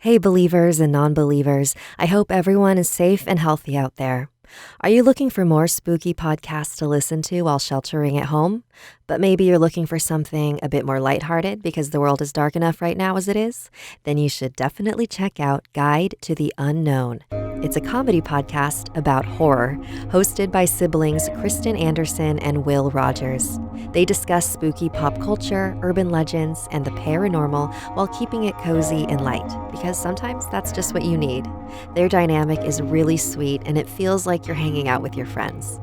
Hey, believers and non-believers. I hope everyone is safe and healthy out there. Are you looking for more spooky podcasts to listen to while sheltering at home? But maybe you're looking for something a bit more lighthearted because the world is dark enough right now as it is? Then you should definitely check out Guide to the Unknown. It's a comedy podcast about horror, hosted by siblings Kristen Anderson and Will Rogers. They discuss spooky pop culture, urban legends, and the paranormal while keeping it cozy and light, because sometimes that's just what you need. Their dynamic is really sweet, and it feels like you're hanging out with your friends.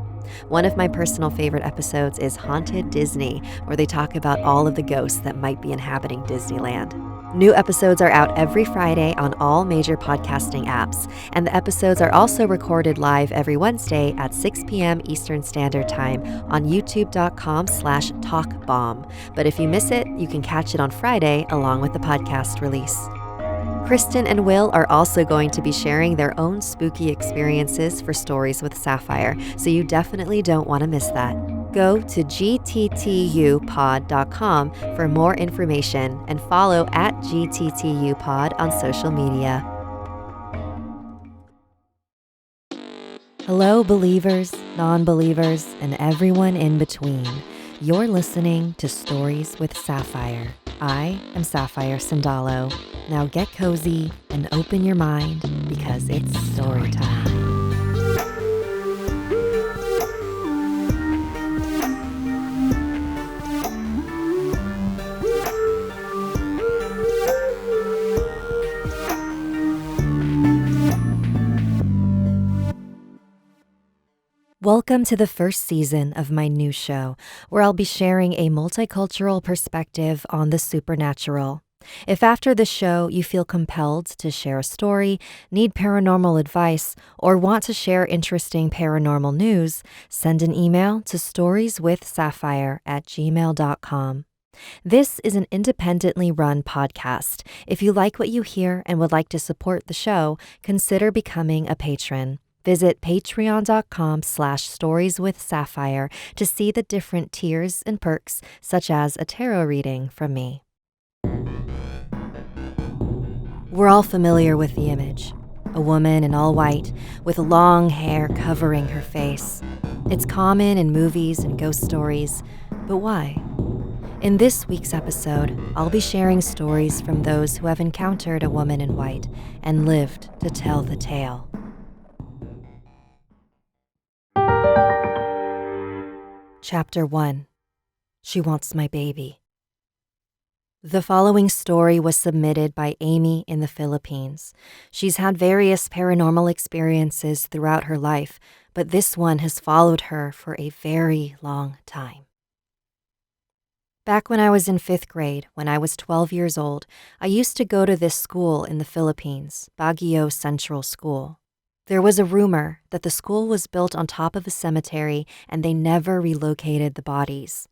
One of my personal favorite episodes is Haunted Disney, where they talk about all of the ghosts that might be inhabiting Disneyland. New episodes are out every Friday on all major podcasting apps, and the episodes are also recorded live every Wednesday at 6 p.m. Eastern Standard Time on youtube.com/talkbomb. But if you miss it, you can catch it on Friday along with the podcast release. Kristen and Will are also going to be sharing their own spooky experiences for Stories with Sapphire, so you definitely don't want to miss that. Go to gttupod.com for more information and follow at gttupod on social media. Hello, believers, non-believers, and everyone in between. You're listening to Stories with Sapphire. I am Sapphire Sandalo. Now get cozy and open your mind because it's story time. Welcome to the first season of my new show, where I'll be sharing a multicultural perspective on the supernatural. If after the show you feel compelled to share a story, need paranormal advice, or want to share interesting paranormal news, send an email to storieswithsapphire@gmail.com. This is an independently run podcast. If you like what you hear and would like to support the show, consider becoming a patron. Visit patreon.com/storieswithsapphire to see the different tiers and perks, such as a tarot reading from me. We're all familiar with the image. A woman in all white, with long hair covering her face. It's common in movies and ghost stories, but why? In this week's episode, I'll be sharing stories from those who have encountered a woman in white and lived to tell the tale. Chapter 1. She Wants My Baby. The following story was submitted by Aimy in the Philippines. She's had various paranormal experiences throughout her life, but this one has followed her for a very long time. Back when I was in 5th grade, when I was 12 years old, I used to go to this school in the Philippines, Baguio Central School. There was a rumor that the school was built on top of a cemetery and they never relocated the bodies.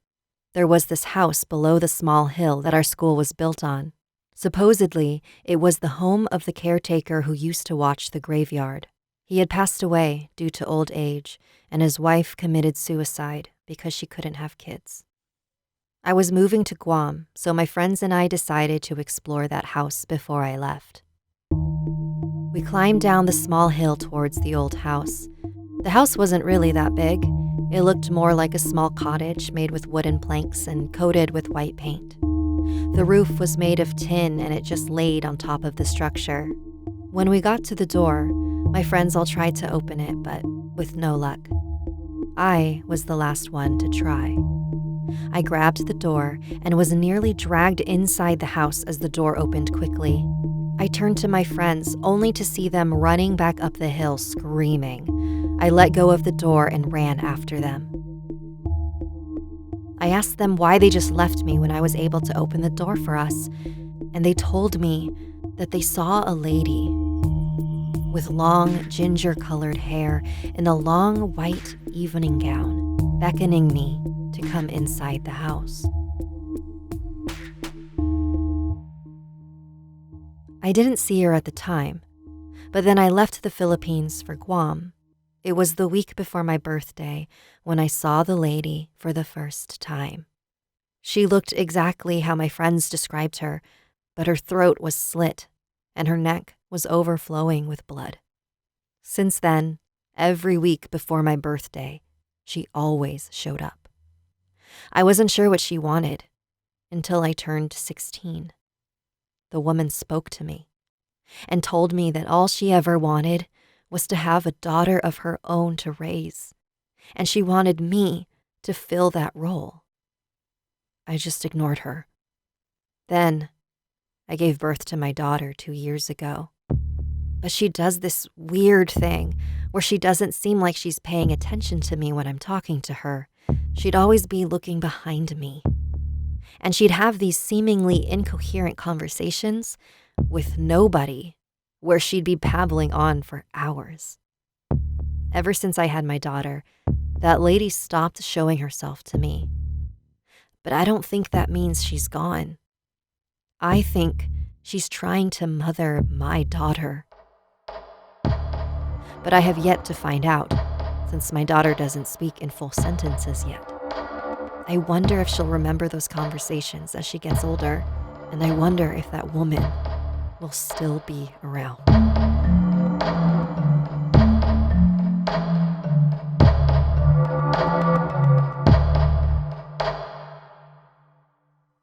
There was this house below the small hill that our school was built on. Supposedly, it was the home of the caretaker who used to watch the graveyard. He had passed away due to old age, and his wife committed suicide because she couldn't have kids. I was moving to Guam, so my friends and I decided to explore that house before I left. We climbed down the small hill towards the old house. The house wasn't really that big. It looked more like a small cottage made with wooden planks and coated with white paint. The roof was made of tin and it just laid on top of the structure. When we got to the door, my friends all tried to open it, but with no luck. I was the last one to try. I grabbed the door and was nearly dragged inside the house as the door opened quickly. I turned to my friends, only to see them running back up the hill screaming. I let go of the door and ran after them. I asked them why they just left me when I was able to open the door for us, and they told me that they saw a lady with long ginger-colored hair in a long white evening gown, beckoning me to come inside the house. I didn't see her at the time, but then I left the Philippines for Guam. It was the week before my birthday when I saw the lady for the first time. She looked exactly how my friends described her, but her throat was slit, and her neck was overflowing with blood. Since then, every week before my birthday, she always showed up. I wasn't sure what she wanted until I turned 16. The woman spoke to me and told me that all she ever wanted was to have a daughter of her own to raise, and she wanted me to fill that role. I just ignored her. Then, I gave birth to my daughter 2 years ago. But she does this weird thing where she doesn't seem like she's paying attention to me when I'm talking to her. She'd always be looking behind me. And she'd have these seemingly incoherent conversations with nobody, where she'd be babbling on for hours. Ever since I had my daughter, that lady stopped showing herself to me. But I don't think that means she's gone. I think she's trying to mother my daughter. But I have yet to find out, since my daughter doesn't speak in full sentences yet. I wonder if she'll remember those conversations as she gets older, and I wonder if that woman will still be around.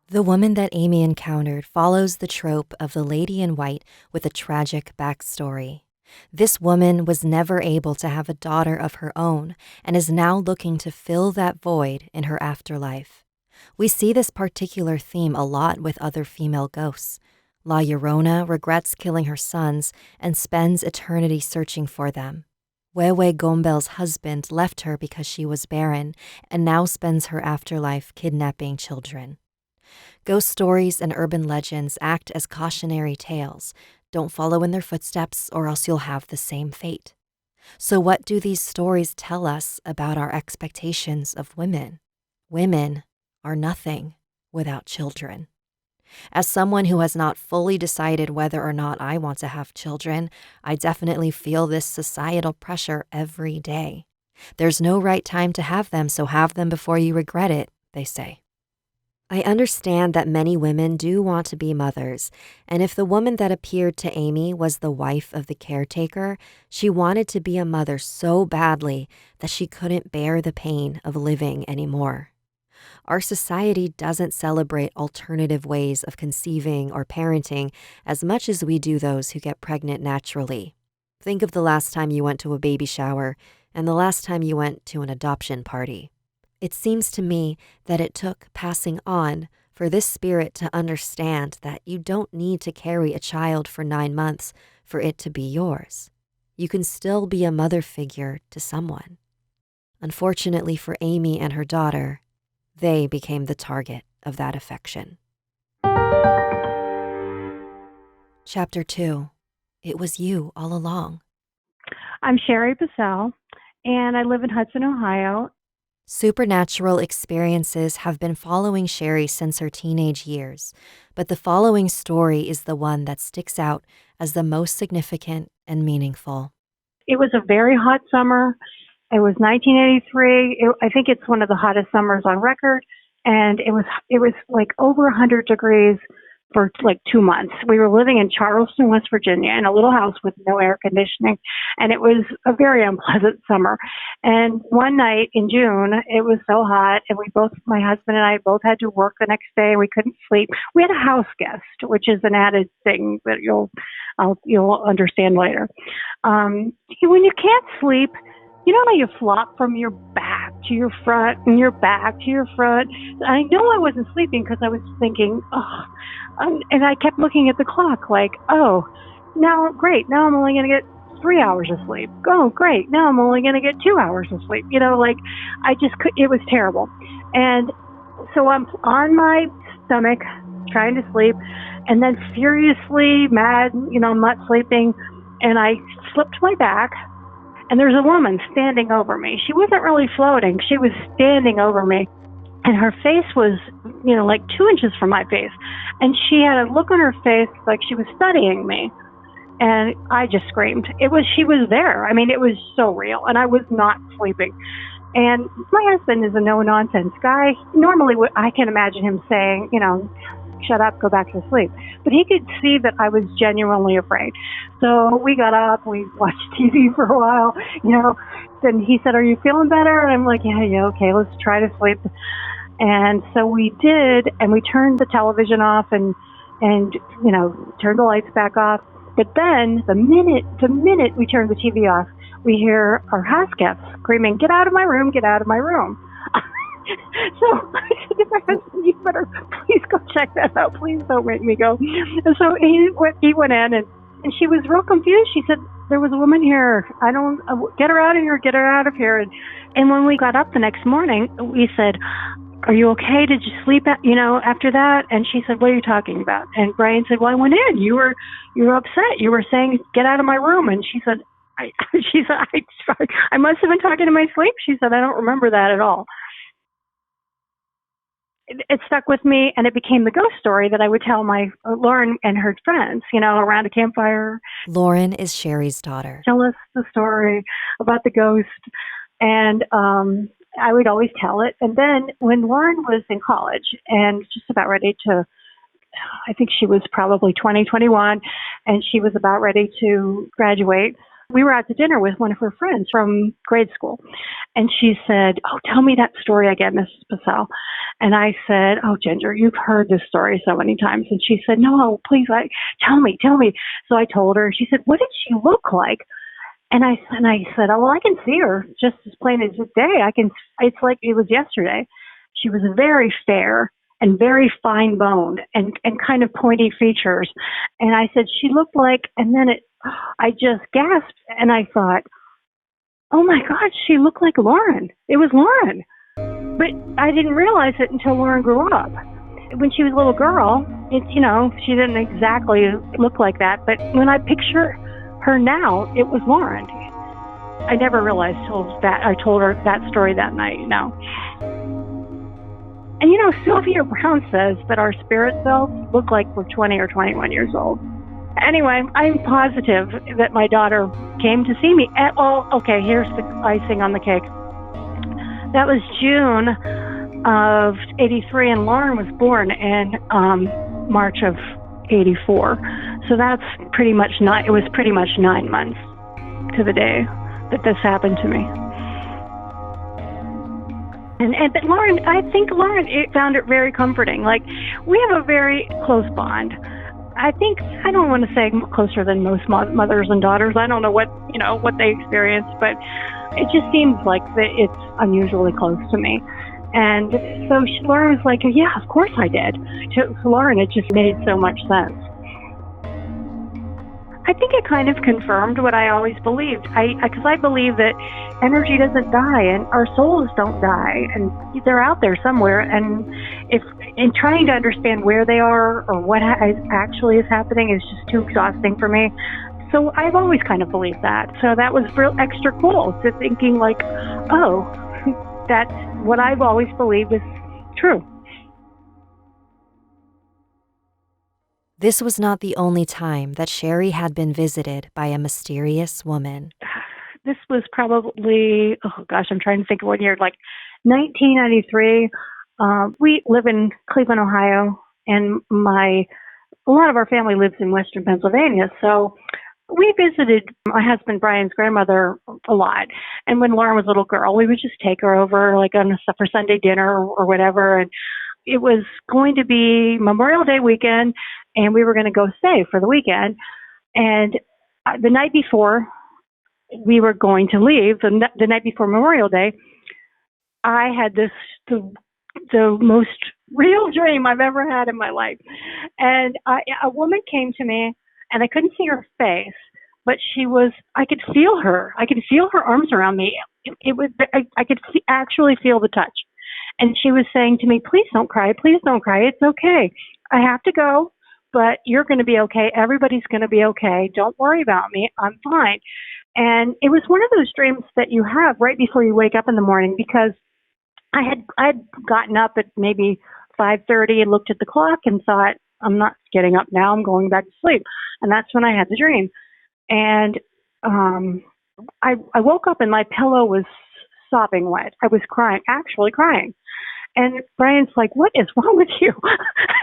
The woman that Aimy encountered follows the trope of the lady in white with a tragic backstory. This woman was never able to have a daughter of her own and is now looking to fill that void in her afterlife. We see this particular theme a lot with other female ghosts. La Llorona regrets killing her sons and spends eternity searching for them. Wewe Gombel's husband left her because she was barren and now spends her afterlife kidnapping children. Ghost stories and urban legends act as cautionary tales. Don't follow in their footsteps or else you'll have the same fate. So what do these stories tell us about our expectations of women? Women are nothing without children. As someone who has not fully decided whether or not I want to have children, I definitely feel this societal pressure every day. There's no right time to have them, so have them before you regret it, they say. I understand that many women do want to be mothers, and if the woman that appeared to Aimy was the wife of the caretaker, she wanted to be a mother so badly that she couldn't bear the pain of living anymore. Our society doesn't celebrate alternative ways of conceiving or parenting as much as we do those who get pregnant naturally. Think of the last time you went to a baby shower and the last time you went to an adoption party. It seems to me that it took passing on for this spirit to understand that you don't need to carry a child for 9 months for it to be yours. You can still be a mother figure to someone. Unfortunately for Aimy and her daughter, they became the target of that affection. Chapter 2. It was you all along. I'm Cheri, Passell, and I live in Hudson, Ohio. Supernatural experiences have been following Cheri since her teenage years, but the following story is the one that sticks out as the most significant and meaningful. It was a very hot summer. It was 1983. I think it's one of the hottest summers on record, and it was like over 100 degrees for like 2 months. We were living in Charleston, West Virginia, in a little house with no air conditioning, and it was a very unpleasant summer. And one night in June, it was so hot, and my husband and I both had to work the next day. We couldn't sleep. We had a house guest, which is an added thing that you'll understand later. When you can't sleep, you know how you flop from your back to your front and your back to your front? I know I wasn't sleeping because I was thinking, and I kept looking at the clock like, now I'm only going to get 3 hours of sleep. Oh, great. Now I'm only going to get 2 hours of sleep. It was terrible. And so I'm on my stomach trying to sleep and then furiously mad, I'm not sleeping. And I slipped my back. And there's a woman standing over me. She wasn't really floating. She was standing over me. And her face was, like 2 inches from my face. And she had a look on her face like she was studying me. And I just screamed. She was there. I mean, it was so real. And I was not sleeping. And my husband is a no-nonsense guy. Normally, I can imagine him saying, shut up, go back to sleep. But he could see that I was genuinely afraid. So we got up, we watched TV for a while, Then he said, "Are you feeling better?" And I'm like, yeah, okay, let's try to sleep. And so we did, and we turned the television off and turned the lights back off. But then the minute we turned the TV off, we hear our house guests screaming, "Get out of my room, get out of my room." So I said to my husband, "You better please go check that out. Please don't make me go." And so he went in, and she was real confused. She said, "There was a woman here. Get her out of here, get her out of here." And when we got up the next morning, we said, "Are you okay? Did you sleep after that?" And she said, "What are you talking about?" And Brian said, "Well, I went in. You were upset. You were saying, 'Get out of my room.'" And she said, I must have been talking in my sleep." She said, "I don't remember that at all." It stuck with me, and it became the ghost story that I would tell my Lauren and her friends, around a campfire. Lauren is Cheri's daughter. Tell us the story about the ghost, and I would always tell it. And then when Lauren was in college and just about ready to, I think she was probably 20, 21, and she was about ready to graduate, we were out to dinner with one of her friends from grade school. And she said, "Oh, tell me that story again, Mrs. Passell." And I said, "Oh, Ginger, you've heard this story so many times." And she said, "No, please, tell me. So I told her. She said, "What did she look like?" And I said, "Oh, well, I can see her just as plain as day. It's like it was yesterday." She was very fair and very fine boned and kind of pointy features. And I said, "She looked like," and then I just gasped, and I thought, "Oh my God, she looked like Lauren." It was Lauren. But I didn't realize it until Lauren grew up. When she was a little girl, she didn't exactly look like that. But when I picture her now, it was Lauren. I never realized till that I told her that story that night, And Sylvia Brown says that our spirit selves look like we're 20 or 21 years old. Anyway, I'm positive that my daughter came to see me. Okay, here's the icing on the cake. That was June of 83, and Lauren was born in March of 84. So that's pretty much it was pretty much 9 months to the day that this happened to me. But Lauren, I think Lauren found it very comforting. Like, we have a very close bond. I don't want to say closer than most mothers and daughters. I don't know what they experience, but it just seems like that it's unusually close to me. And so Lauren was like, "Yeah, of course I did." To Lauren, it just made so much sense. I think it kind of confirmed what I always believed. Because I believe that energy doesn't die and our souls don't die, and they're out there somewhere. And if in trying to understand where they are or what actually is happening is just too exhausting for me. So I've always kind of believed that. So that was real extra cool to thinking like, oh, that's what I've always believed is true. This was not the only time that Cheri had been visited by a mysterious woman. This was probably, I'm trying to think of what year, like 1993. We live in Cleveland, Ohio, and a lot of our family lives in Western Pennsylvania. So we visited my husband Brian's grandmother a lot. And when Lauren was a little girl, we would just take her over like for Sunday dinner or whatever. And it was going to be Memorial Day weekend, and we were going to go stay for the weekend. And the night before we were going to leave, the night before Memorial Day, I had the most real dream I've ever had in my life. And a woman came to me, and I couldn't see her face, but I could feel her. I could feel her arms around me. I could actually feel the touch. And she was saying to me, "Please don't cry. Please don't cry. It's okay. I have to go, but you're going to be okay. Everybody's going to be okay. Don't worry about me. I'm fine." And it was one of those dreams that you have right before you wake up in the morning, because I'd gotten up at maybe 5:30 and looked at the clock and thought, "I'm not getting up now. I'm going back to sleep." And that's when I had the dream. And I woke up and my pillow was sopping wet. I was crying, actually crying. And Brian's like, what is wrong with you?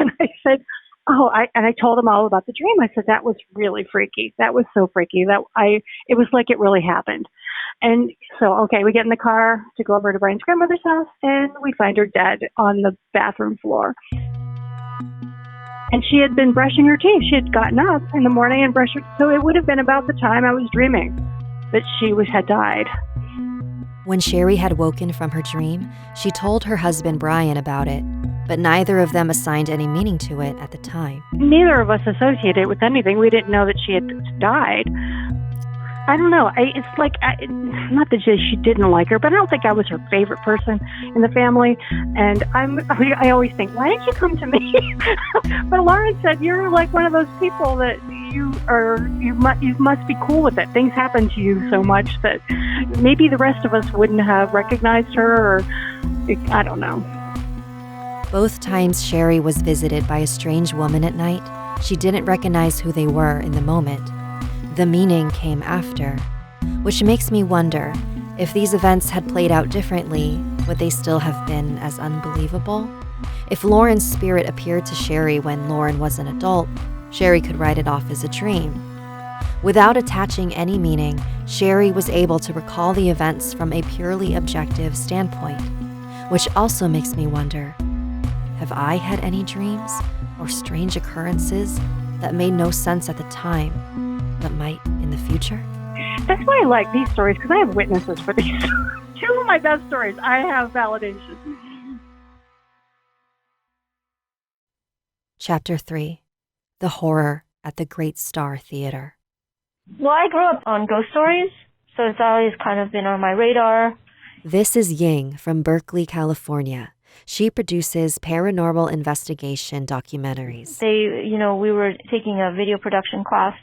And I said, I told him all about the dream. I said, that was really freaky. That was so freaky it was like it really happened. And so, okay, we get in the car to go over to Brian's grandmother's house, and we find her dead on the bathroom floor. And she had been brushing her teeth. She had gotten up in the morning and brushed her teeth. So it would have been about the time I was dreaming that she had died. When Cheri had woken from her dream, she told her husband Brian about it, but neither of them assigned any meaning to it at the time. Neither of us associated it with anything. We didn't know that she had died. I don't know. It's like, not that she didn't like her, but I don't think I was her favorite person in the family. And I always think, why didn't you come to me? But Lauren said, you're like one of those people that you must be cool with it. Things happen to you so much that maybe the rest of us wouldn't have recognized her, or I don't know. Both times Cheri was visited by a strange woman at night, she didn't recognize who they were in the moment. The meaning came after, which makes me wonder, if these events had played out differently, would they still have been as unbelievable? If Lauren's spirit appeared to Cheri when Lauren was an adult, Cheri could write it off as a dream. Without attaching any meaning, Cheri was able to recall the events from a purely objective standpoint, which also makes me wonder, have I had any dreams or strange occurrences that made no sense at the time, but might in the future? That's why I like these stories, because I have witnesses for these. Two of my best stories, I have validation. Chapter 3. The Horror at the Great Star Theater. Well, I grew up on ghost stories, so it's always kind of been on my radar. This is Ying from Berkeley, California. She produces paranormal investigation documentaries. We were taking a video production class,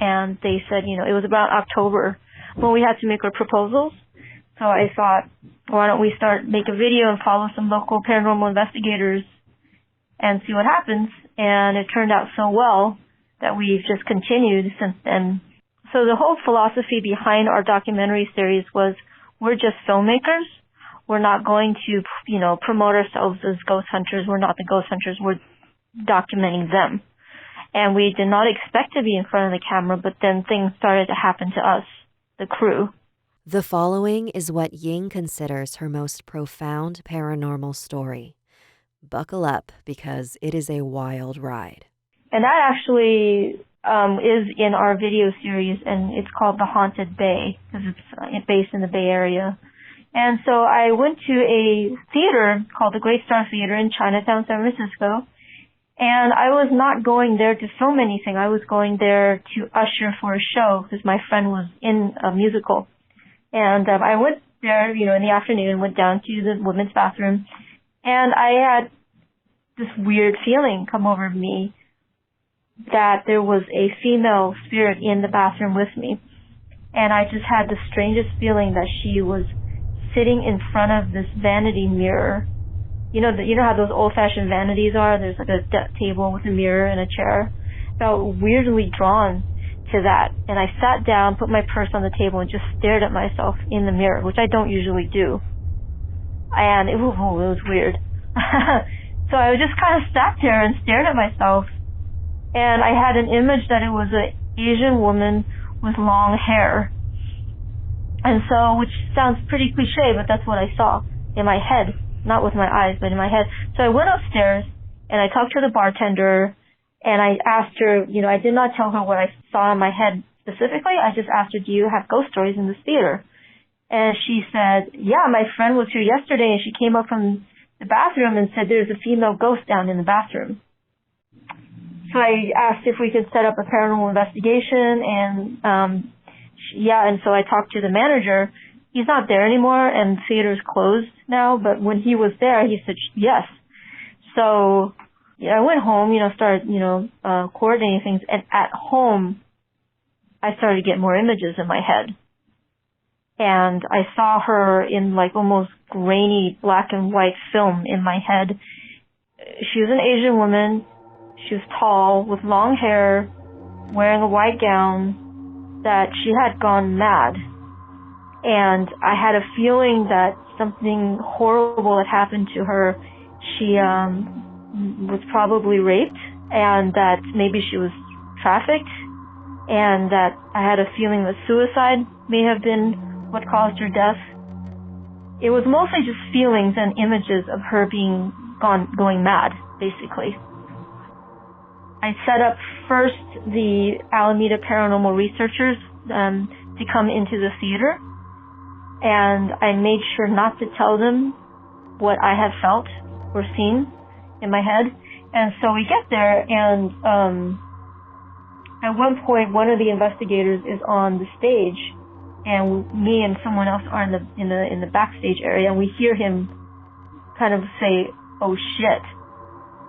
and they said, it was about October when we had to make our proposals. So I thought, why don't we make a video and follow some local paranormal investigators and see what happens? And it turned out so well that we've just continued since then. So the whole philosophy behind our documentary series was, we're just filmmakers. We're not going to, promote ourselves as ghost hunters. We're not the ghost hunters. We're documenting them. And we did not expect to be in front of the camera, but then things started to happen to us, the crew. The following is what Ying considers her most profound paranormal story. Buckle up, because it is a wild ride. And that actually is in our video series, and it's called The Haunted Bay, because it's based in the Bay Area. And so I went to a theater called the Great Star Theater in Chinatown, San Francisco. And I was not going there to film anything. I was going there to usher for a show because my friend was in a musical. And I went there, in the afternoon, went down to the women's bathroom. And I had this weird feeling come over me that there was a female spirit in the bathroom with me. And I just had the strangest feeling that she was sitting in front of this vanity mirror. You know how those old-fashioned vanities are? There's like a table with a mirror and a chair. I felt weirdly drawn to that. And I sat down, put my purse on the table, and just stared at myself in the mirror, which I don't usually do. And it was weird. So I just kind of sat there and stared at myself. And I had an image that it was an Asian woman with long hair. And so, which sounds pretty cliche, but that's what I saw in my head. Not with my eyes, but in my head. So I went upstairs, and I talked to the bartender, and I asked her, I did not tell her what I saw in my head specifically. I just asked her, do you have ghost stories in this theater? And she said, yeah, my friend was here yesterday, and she came up from the bathroom and said there's a female ghost down in the bathroom. So I asked if we could set up a paranormal investigation, and and so I talked to the manager. He's not there anymore, and the theater's closed now, but when he was there, he said yes. So I went home, started, coordinating things, and at home, I started to get more images in my head. And I saw her in like almost grainy black and white film in my head. She was an Asian woman. She was tall, with long hair, wearing a white gown, that she had gone mad. And I had a feeling that something horrible had happened to her. She was probably raped, and that maybe she was trafficked, and that I had a feeling that suicide may have been what caused her death. It was mostly just feelings and images of her going mad, basically. I set up first the Alameda paranormal researchers to come into the theater, and I made sure not to tell them what I had felt or seen in my head. And so we get there, and at one point, one of the investigators is on the stage, and me and someone else are in the backstage area, and we hear him kind of say, "Oh shit."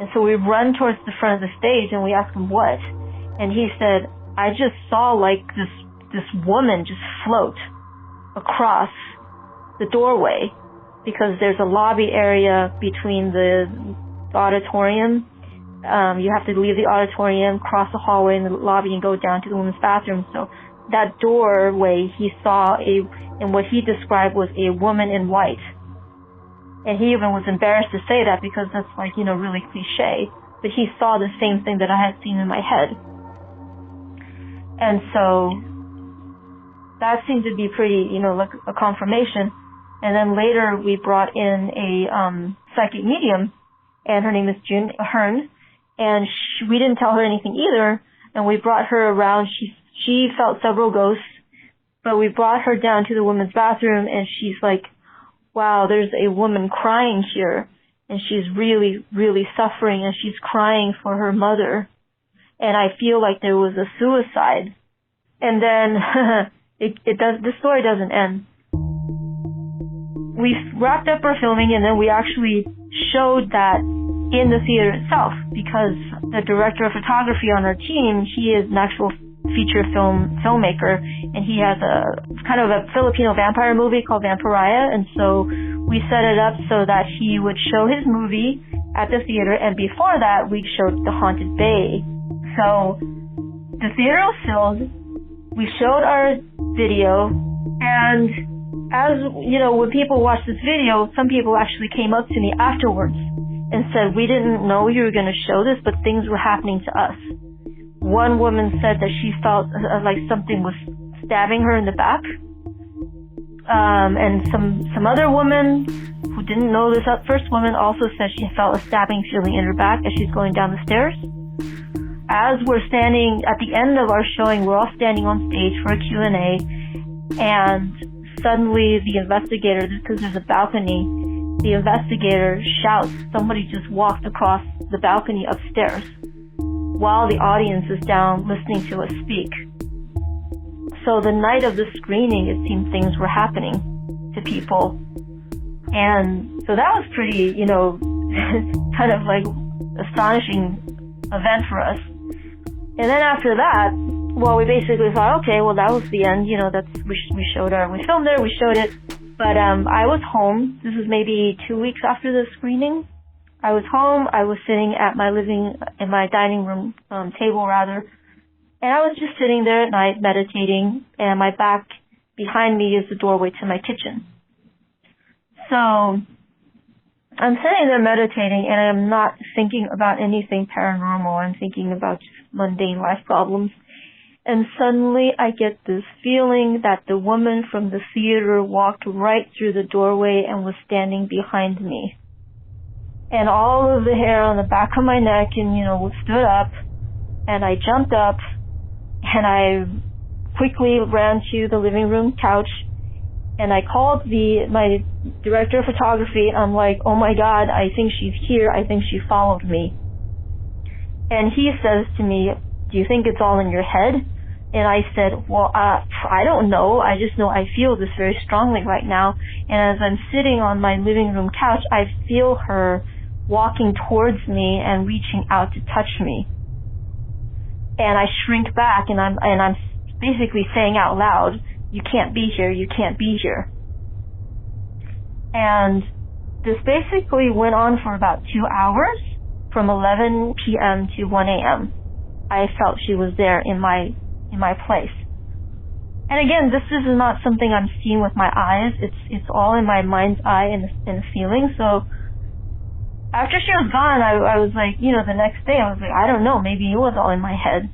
And so we run towards the front of the stage and we ask him what, and he said, "I just saw like this woman just float across the doorway, because there's a lobby area between the auditorium. You have to leave the auditorium, cross the hallway in the lobby, and go down to the women's bathroom. So that doorway, he saw and what he described was a woman in white. And he even was embarrassed to say that, because that's like, really cliche. But he saw the same thing that I had seen in my head. And so that seemed to be pretty, like a confirmation. And then later we brought in a psychic medium, and her name is June Hearn. And we didn't tell her anything either. And we brought her around. She felt several ghosts, but we brought her down to the women's bathroom, and she's like, "Wow, there's a woman crying here, and she's really, really suffering, and she's crying for her mother. And I feel like there was a suicide." And then the story doesn't end. We wrapped up our filming, and then we actually showed that in the theater itself, because the director of photography on our team, he is an actual feature filmmaker, and he has a kind of a Filipino vampire movie called Vampiraya, and so we set it up so that he would show his movie at the theater, and before that we showed the haunted bay. So the theater was filled, we showed our video, and as when people watched this video, some people actually came up to me afterwards and said, "We didn't know you were going to show this, but things were happening to us." One woman said that she felt like something was stabbing her in the back. And some other woman who didn't know this first woman also said she felt a stabbing feeling in her back as she's going down the stairs. As we're standing at the end of our showing, we're all standing on stage for a Q&A, and suddenly the investigator, because there's a balcony, the investigator shouts, "Somebody just walked across the balcony upstairs," while the audience is down listening to us speak. So the night of the screening, it seemed things were happening to people. And so that was pretty, kind of like astonishing event for us. And then after that, well, we basically thought, okay, well, that was the end. We filmed there, we showed it. But I was home. This was maybe 2 weeks after the screening. I was home. I was sitting at my dining room table, rather. And I was just sitting there at night meditating, and my back behind me is the doorway to my kitchen. So I'm sitting there meditating, and I'm not thinking about anything paranormal. I'm thinking about just mundane life problems. And suddenly I get this feeling that the woman from the theater walked right through the doorway and was standing behind me. And all of the hair on the back of my neck stood up, and I jumped up, and I quickly ran to the living room couch, and I called my director of photography. I'm like, "Oh my God, I think she's here. I think she followed me." And he says to me, "Do you think it's all in your head?" And I said, "Well, I don't know. I just know I feel this very strongly right now. And as I'm sitting on my living room couch, I feel her walking towards me and reaching out to touch me. And I shrink back, and I'm basically saying out loud, 'You can't be here. You can't be here.'" And this basically went on for about 2 hours, from 11 p.m. to 1 a.m. I felt she was there in my place. And again, this is not something I'm seeing with my eyes. It's all in my mind's eye and the feeling. So after she was gone, I was like, the next day I was like, I don't know, maybe it was all in my head.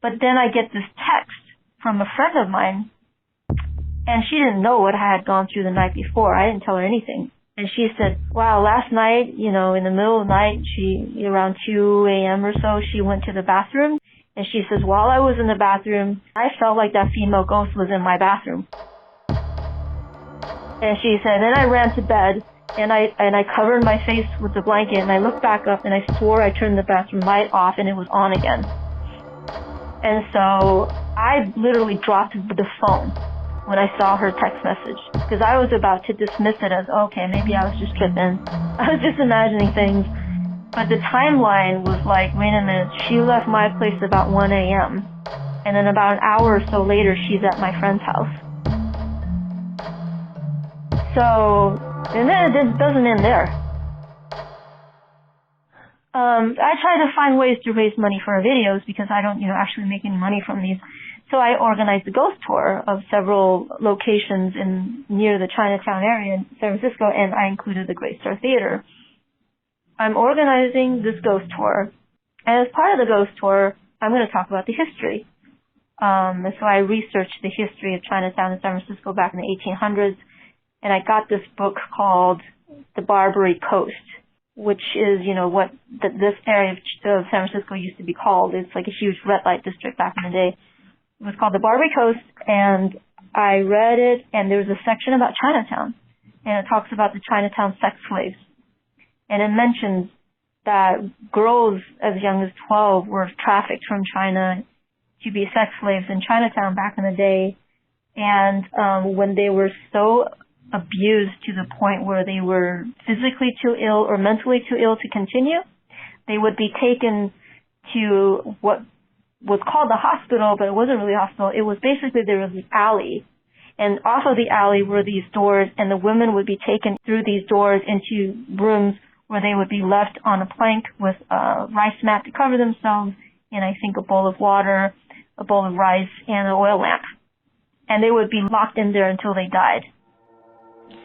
But then I get this text from a friend of mine, and she didn't know what I had gone through the night before. I didn't tell her anything. And she said, wow, last night, in the middle of the night, around 2 a.m. or so, she went to the bathroom. And she says, while I was in the bathroom, I felt like that female ghost was in my bathroom. And she said, then I ran to bed, and I covered my face with the blanket, and I looked back up, and I swore I turned the bathroom light off, and it was on again. And so I literally dropped the phone when I saw her text message, because I was about to dismiss it as, okay, maybe I was just tripping. I was just imagining things. But the timeline was like, wait a minute, she left my place about 1 a.m. And then about an hour or so later, she's at my friend's house. So, and then it doesn't end there. I try to find ways to raise money for our videos because I don't, actually make any money from these. So I organized a ghost tour of several locations near the Chinatown area in San Francisco, and I included the Great Star Theater. I'm organizing this ghost tour, and as part of the ghost tour, I'm going to talk about the history. And so I researched the history of Chinatown in San Francisco back in the 1800s, and I got this book called The Barbary Coast, which is, what this area of San Francisco used to be called. It's like a huge red light district back in the day. It was called the Barbary Coast, and I read it, and there was a section about Chinatown, and it talks about the Chinatown sex slaves. And it mentions that girls as young as 12 were trafficked from China to be sex slaves in Chinatown back in the day, and when they were so abused to the point where they were physically too ill or mentally too ill to continue, they would be taken to what was called the hospital, but it wasn't really a hospital. It was basically, there was an alley, and off of the alley were these doors, and the women would be taken through these doors into rooms where they would be left on a plank with a rice mat to cover themselves, and I think a bowl of water, a bowl of rice, and an oil lamp. And they would be locked in there until they died.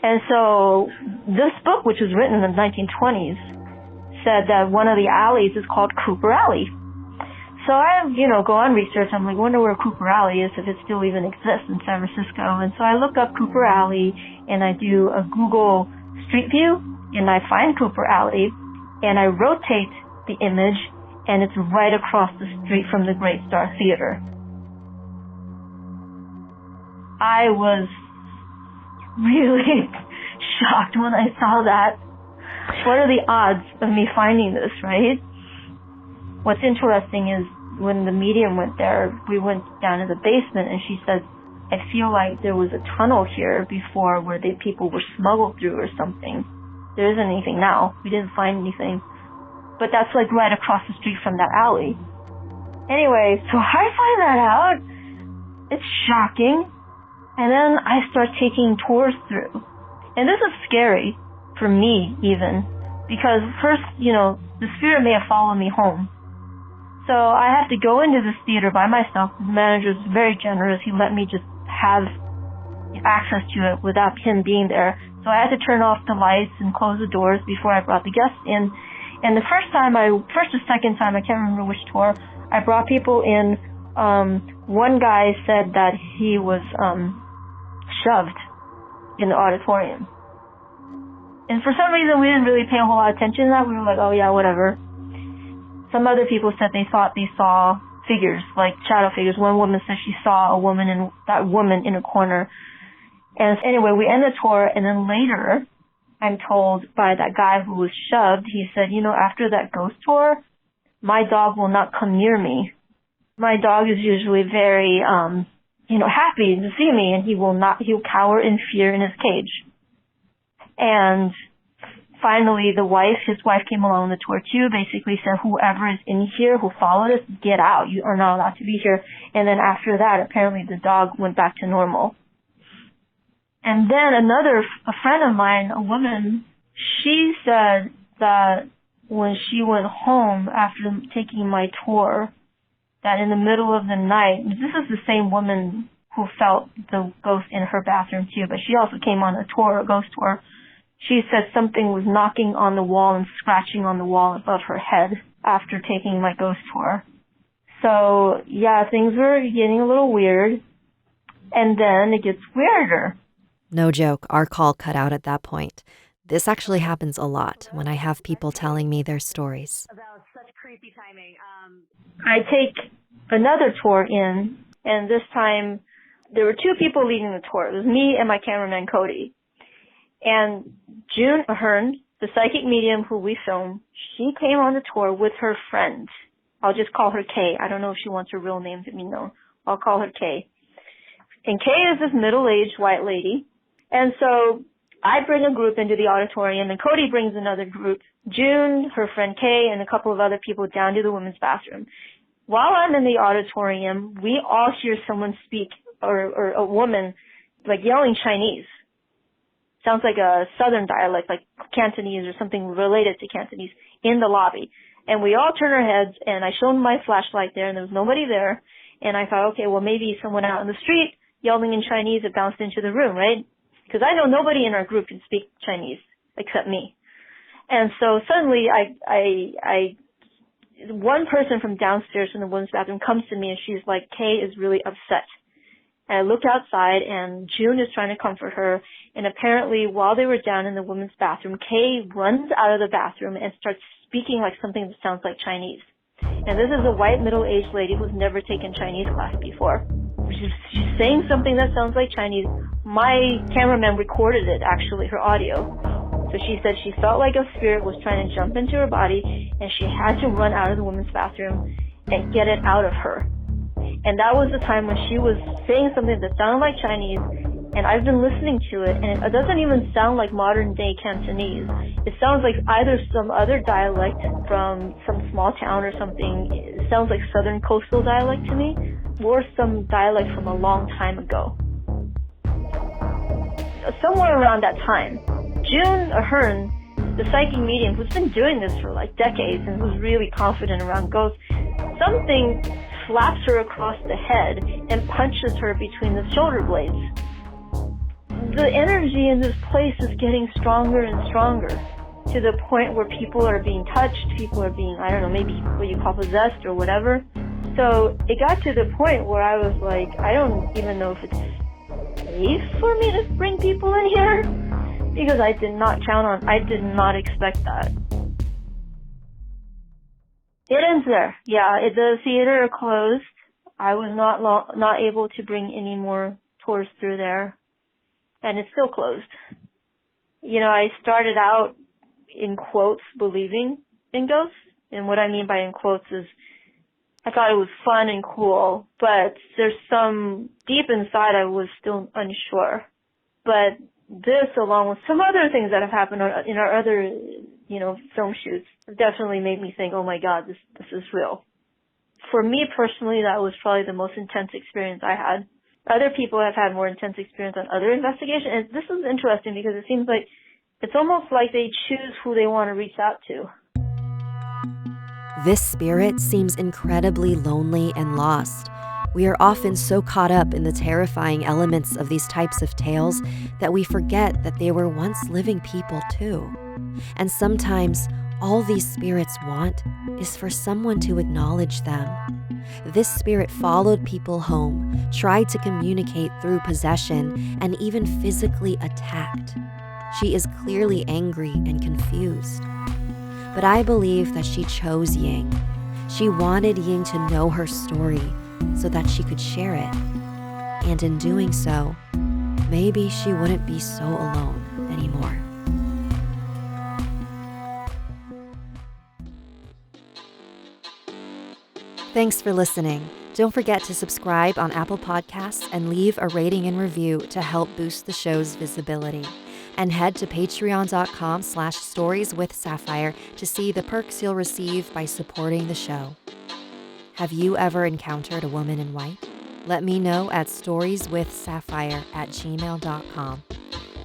And so this book, which was written in the 1920s, said that one of the alleys is called Cooper Alley. So I, go on research. I'm like, wonder where Cooper Alley is, if it still even exists in San Francisco. And so I look up Cooper Alley, and I do a Google Street View, and I find Cooper Alley, and I rotate the image, and it's right across the street from the Great Star Theater. I was really shocked when I saw that. What are the odds of me finding this, right? What's interesting is when the medium went there, we went down to the basement, and she said, I feel like there was a tunnel here before where people were smuggled through or something. There isn't anything now. We didn't find anything. But that's like right across the street from that alley. Anyway, so I find that out. It's shocking. And then I start taking tours through. And this is scary for me even, because first, the spirit may have followed me home. So I have to go into this theater by myself. The manager's very generous. He let me just have access to it without him being there. So I had to turn off the lights and close the doors before I brought the guests in. And the first or second time, I can't remember which tour, I brought people in. One guy said that he was shoved in the auditorium. And for some reason, we didn't really pay a whole lot of attention to that. We were like, oh yeah, whatever. Some other people said they thought they saw figures, like shadow figures. One woman said she saw that woman in a corner. And anyway, we end the tour, and then later, I'm told by that guy who was shoved, he said, after that ghost tour, my dog will not come near me. My dog is usually very, happy to see me, and he'll cower in fear in his cage. And finally, his wife came along on the tour too, basically said, whoever is in here who followed us, get out. You are not allowed to be here. And then after that, apparently the dog went back to normal. And then a friend of mine, a woman, she said that when she went home after taking my tour, that in the middle of the night, this is the same woman who felt the ghost in her bathroom too, but she also came on a tour, a ghost tour. She said something was knocking on the wall and scratching on the wall above her head after taking my ghost tour. So, yeah, things were getting a little weird. And then it gets weirder. No joke, our call cut out at that point. This actually happens a lot when I have people telling me their stories. That was such creepy timing. I take another tour in, and this time there were two people leading the tour. It was me and my cameraman, Cody. And June Ahern, the psychic medium who we filmed, she came on the tour with her friend. I'll just call her Kay. I don't know if she wants her real name to be known. I'll call her Kay. And Kay is this middle-aged white lady. And so I bring a group into the auditorium, and Cody brings another group, June, her friend Kay, and a couple of other people down to the women's bathroom. While I'm in the auditorium, we all hear someone speak, or a woman, like yelling Chinese. Sounds like a southern dialect, like Cantonese or something related to Cantonese, in the lobby. And we all turn our heads, and I shone my flashlight there, and there was nobody there. And I thought, okay, well, maybe someone out in the street yelling in Chinese had bounced into the room, right? Because I know nobody in our group can speak Chinese except me. And so suddenly one person from downstairs in the women's bathroom comes to me, and she's like, Kay is really upset. And I look outside, and June is trying to comfort her. And apparently, while they were down in the women's bathroom, Kay runs out of the bathroom and starts speaking like something that sounds like Chinese. And this is a white middle-aged lady who's never taken Chinese class before. She's saying something that sounds like Chinese. My cameraman recorded it, actually, her audio. So she said she felt like a spirit was trying to jump into her body, and she had to run out of the women's bathroom and get it out of her. And that was the time when she was saying something that sounded like Chinese, and I've been listening to it, and it doesn't even sound like modern-day Cantonese. It sounds like either some other dialect from some small town or something. It sounds like southern coastal dialect to me, or some dialect from a long time ago. Somewhere around that time, June Ahern, the psychic medium who's been doing this for like decades and who's really confident around ghosts, something slaps her across the head and punches her between the shoulder blades. The energy in this place is getting stronger and stronger to the point where people are being touched, people are being, I don't know, maybe what you call possessed or whatever. So it got to the point where I was like, I don't even know if it's safe for me to bring people in here, because I did not expect that. It ends there. Yeah, the theater closed. I was not able to bring any more tours through there, and it's still closed. You know, I started out, in quotes, believing in ghosts, and what I mean by in quotes is I thought it was fun and cool, but there's some, deep inside I was still unsure. But this, along with some other things that have happened in our other, film shoots, definitely made me think, oh my God, this is real. For me personally, that was probably the most intense experience I had. Other people have had more intense experience on other investigations, and this is interesting because it seems like it's almost like they choose who they want to reach out to. This spirit seems incredibly lonely and lost. We are often so caught up in the terrifying elements of these types of tales that we forget that they were once living people too. And sometimes all these spirits want is for someone to acknowledge them. This spirit followed people home, tried to communicate through possession, and even physically attacked. She is clearly angry and confused. But I believe that she chose Ying. She wanted Ying to know her story so that she could share it. And in doing so, maybe she wouldn't be so alone anymore. Thanks for listening. Don't forget to subscribe on Apple Podcasts and leave a rating and review to help boost the show's visibility. And head to patreon.com/storieswithsapphire to see the perks you'll receive by supporting the show. Have you ever encountered a woman in white? Let me know at storieswithsapphire@gmail.com.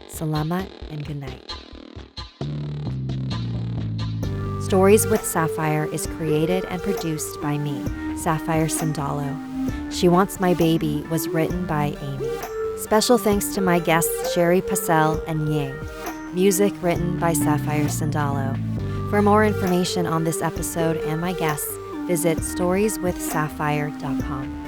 Salamat and good night. Stories with Sapphire is created and produced by me, Sapphire Sandalo. She Wants My Baby was written by Aimy. Special thanks to my guests Cheri, Passell, and Ying. Music written by Sapphire Sandalo. For more information on this episode and my guests, visit storieswithsapphire.com.